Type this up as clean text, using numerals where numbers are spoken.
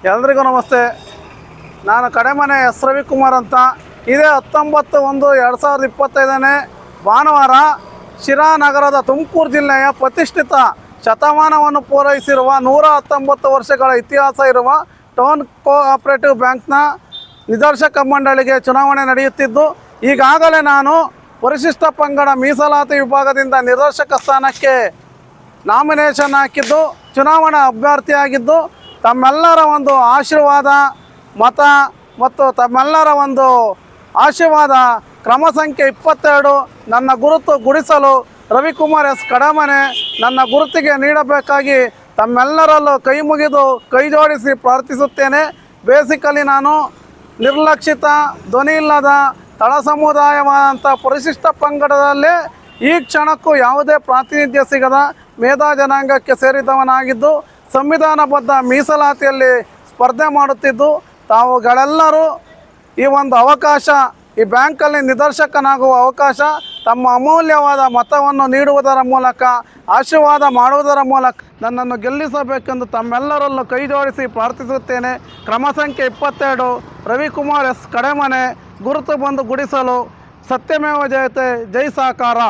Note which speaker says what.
Speaker 1: ಎಲ್ರಿಗೂ ನಮಸ್ತೆ. ನಾನು ಕಡೆಮನೆ ಎಸ್ ರವಿಕುಮಾರ್ ಅಂತ. ಇದೇ 19/1/2025 ಭಾನುವಾರ ಶಿರಾನಗರದ ತುಮಕೂರು ಜಿಲ್ಲೆಯ ಪ್ರತಿಷ್ಠಿತ ಶತಮಾನವನ್ನು ಪೂರೈಸಿರುವ 119 ವರ್ಷಗಳ ಇತಿಹಾಸ ಇರುವ ಟೌನ್ ಕೋಆಪರೇಟಿವ್ ಬ್ಯಾಂಕ್ನ ನಿರ್ದೇಶಕ ಮಂಡಳಿಗೆ ಚುನಾವಣೆ ನಡೆಯುತ್ತಿದ್ದು, ಈಗಾಗಲೇ ನಾನು ಪರಿಶಿಷ್ಟ ಪಂಗಡ ಮೀಸಲಾತಿ ವಿಭಾಗದಿಂದ ನಿರ್ದೇಶಕ ಸ್ಥಾನಕ್ಕೆ ನಾಮಿನೇಷನ್ ಹಾಕಿದ್ದು ಚುನಾವಣಾ ಅಭ್ಯರ್ಥಿಯಾಗಿದ್ದು, ತಮ್ಮೆಲ್ಲರ ಒಂದು ಆಶೀರ್ವಾದ ಮತ ಮತ್ತು ತಮ್ಮೆಲ್ಲರ ಒಂದು ಆಶೀರ್ವಾದ ಕ್ರಮ ಸಂಖ್ಯೆ 22 ನನ್ನ ಗುರುತು ಗುಡಿಸಲು ರವಿಕುಮಾರ್ ಎಸ್ ಕಡೆಮನೆ ನನ್ನ ಗುರುತಿಗೆ ನೀಡಬೇಕಾಗಿ ತಮ್ಮೆಲ್ಲರಲ್ಲೂ ಕೈ ಮುಗಿದು ಕೈ ಜೋಡಿಸಿ ಪ್ರಾರ್ಥಿಸುತ್ತೇನೆ. ಬೇಸಿಕಲಿ ನಾನು ನಿರ್ಲಕ್ಷಿತ ಧ್ವನಿ ಇಲ್ಲದ ತಳ ಸಮುದಾಯವಾದಂಥ ಪರಿಶಿಷ್ಟ ಪಂಗಡದಲ್ಲೇ ಈ ಕ್ಷಣಕ್ಕೂ ಯಾವುದೇ ಪ್ರಾತಿನಿಧ್ಯ ಸಿಗದ ಮೇಧಾ ಜನಾಂಗಕ್ಕೆ ಸೇರಿದವನಾಗಿದ್ದು, ಸಂವಿಧಾನಬದ್ಧ ಮೀಸಲಾತಿಯಲ್ಲಿ ಸ್ಪರ್ಧೆ ಮಾಡುತ್ತಿದ್ದು, ತಾವುಗಳೆಲ್ಲರೂ ಈ ಒಂದು ಅವಕಾಶ, ಈ ಬ್ಯಾಂಕಲ್ಲಿ ನಿರ್ದೇಶಕನಾಗುವ ಅವಕಾಶ, ತಮ್ಮ ಅಮೂಲ್ಯವಾದ ಮತವನ್ನು ನೀಡುವುದರ ಮೂಲಕ ಆಶೀರ್ವಾದ ಮಾಡುವುದರ ಮೂಲಕ ನನ್ನನ್ನು ಗೆಲ್ಲಿಸಬೇಕೆಂದು ತಮ್ಮೆಲ್ಲರಲ್ಲೂ ಕೈ ಜೋಡಿಸಿ ಪ್ರಾರ್ಥಿಸುತ್ತೇನೆ. ಕ್ರಮ ಸಂಖ್ಯೆ 22 ರವಿಕುಮಾರ್ ಎಸ್ ಕಡೆಮನೆ, ಗುರುತು ಬಂದು ಗುಡಿಸಲು, ಸತ್ಯಮೇವ ಜಯತೆ, ಜೈ ಸಾಕಾರ.